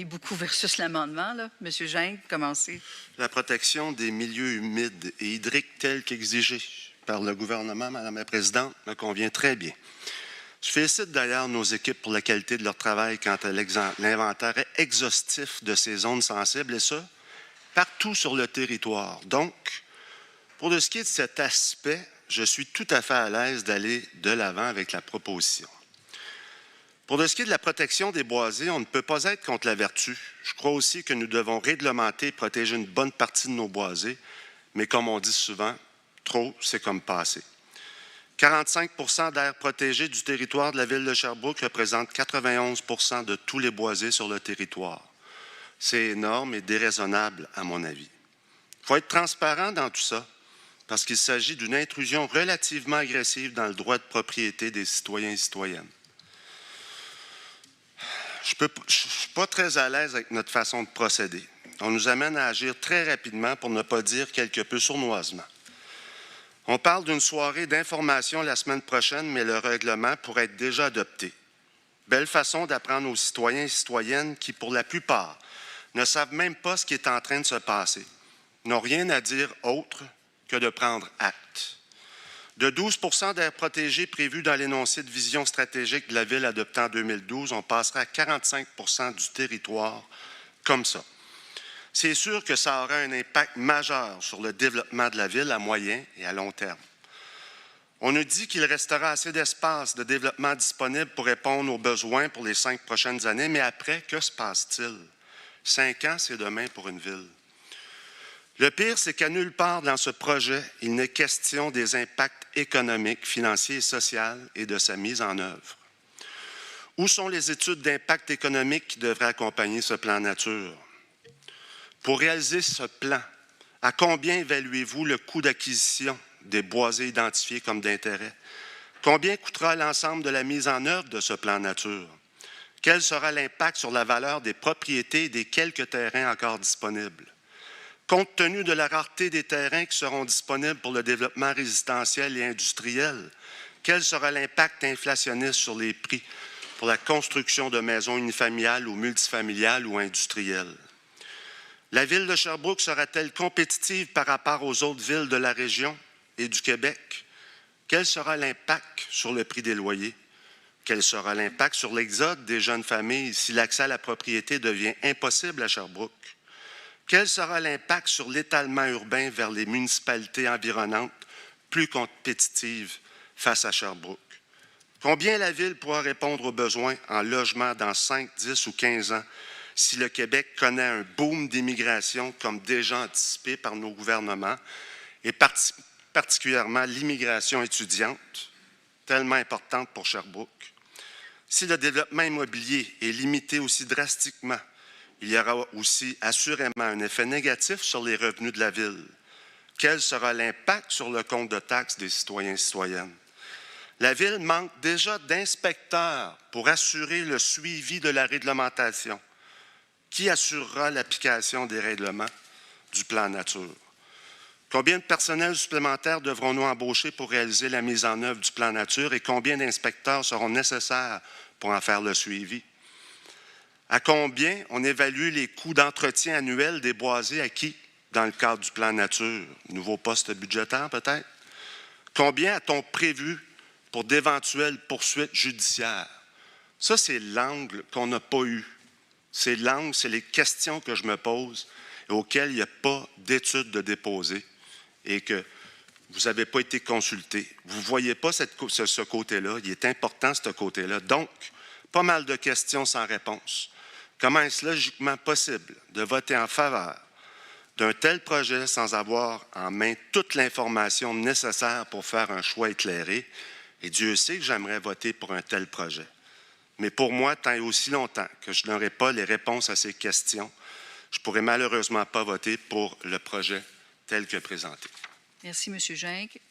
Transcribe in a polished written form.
Beaucoup versus l'amendement, là. Monsieur Gingles, commencez. La protection des milieux humides et hydriques telle qu'exigée par le gouvernement, Madame la Présidente, me convient très bien. Je félicite d'ailleurs nos équipes pour la qualité de leur travail quant à l'inventaire exhaustif de ces zones sensibles, et ça, partout sur le territoire. Donc, pour ce qui est de cet aspect, je suis tout à fait à l'aise d'aller de l'avant avec la proposition. Pour ce qui est de la protection des boisés, on ne peut pas être contre la vertu. Je crois aussi que nous devons réglementer et protéger une bonne partie de nos boisés, mais comme on dit souvent, trop, c'est comme pas assez. 45 % d'aires protégées du territoire de la ville de Sherbrooke représentent 91 % de tous les boisés sur le territoire. C'est énorme et déraisonnable, à mon avis. Il faut être transparent dans tout ça, parce qu'il s'agit d'une intrusion relativement agressive dans le droit de propriété des citoyens et citoyennes. Je ne suis pas très à l'aise avec notre façon de procéder. On nous amène à agir très rapidement, pour ne pas dire quelque peu sournoisement. On parle d'une soirée d'information la semaine prochaine, mais le règlement pourrait être déjà adopté. Belle façon d'apprendre aux citoyens et citoyennes qui, pour la plupart, ne savent même pas ce qui est en train de se passer, n'ont rien à dire autre que de prendre acte. De 12 % d'aires protégées prévues dans l'énoncé de vision stratégique de la Ville adoptée en 2012, on passera à 45 % du territoire comme ça. C'est sûr que ça aura un impact majeur sur le développement de la Ville à moyen et à long terme. On nous dit qu'il restera assez d'espace de développement disponible pour répondre aux besoins pour les 5 prochaines années, mais après, que se passe-t-il? 5 ans, c'est demain pour une ville. Le pire, c'est qu'à nulle part dans ce projet, il n'est question des impacts économiques, financiers et sociaux et de sa mise en œuvre. Où sont les études d'impact économique qui devraient accompagner ce plan nature? Pour réaliser ce plan, à combien évaluez-vous le coût d'acquisition des boisés identifiés comme d'intérêt? Combien coûtera l'ensemble de la mise en œuvre de ce plan nature? Quel sera l'impact sur la valeur des propriétés et des quelques terrains encore disponibles? Compte tenu de la rareté des terrains qui seront disponibles pour le développement résidentiel et industriel, quel sera l'impact inflationniste sur les prix pour la construction de maisons unifamiliales ou multifamiliales ou industrielles? La ville de Sherbrooke sera-t-elle compétitive par rapport aux autres villes de la région et du Québec? Quel sera l'impact sur le prix des loyers? Quel sera l'impact sur l'exode des jeunes familles si l'accès à la propriété devient impossible à Sherbrooke? Quel sera l'impact sur l'étalement urbain vers les municipalités environnantes plus compétitives face à Sherbrooke? Combien la Ville pourra répondre aux besoins en logement dans 5, 10 ou 15 ans si le Québec connaît un boom d'immigration comme déjà anticipé par nos gouvernements et particulièrement l'immigration étudiante, tellement importante pour Sherbrooke? Si le développement immobilier est limité aussi drastiquement, il y aura aussi assurément un effet négatif sur les revenus de la Ville. Quel sera l'impact sur le compte de taxes des citoyens et citoyennes? La Ville manque déjà d'inspecteurs pour assurer le suivi de la réglementation. Qui assurera l'application des règlements du plan nature? Combien de personnel supplémentaires devrons-nous embaucher pour réaliser la mise en œuvre du plan nature et combien d'inspecteurs seront nécessaires pour en faire le suivi? À combien on évalue les coûts d'entretien annuels des boisés acquis dans le cadre du plan nature? Nouveau poste budgétaire peut-être? Combien a-t-on prévu pour d'éventuelles poursuites judiciaires? Ça, c'est l'angle qu'on n'a pas eu. C'est l'angle, c'est les questions que je me pose et auxquelles il n'y a pas d'études de déposer et que vous n'avez pas été consulté. Vous ne voyez pas ce côté-là. Il est important, ce côté-là. Donc, pas mal de questions sans réponse. Comment est-ce logiquement possible de voter en faveur d'un tel projet sans avoir en main toute l'information nécessaire pour faire un choix éclairé? Et Dieu sait que j'aimerais voter pour un tel projet. Mais pour moi, tant et aussi longtemps que je n'aurai pas les réponses à ces questions, je ne pourrai malheureusement pas voter pour le projet tel que présenté. Merci, M. Gingles.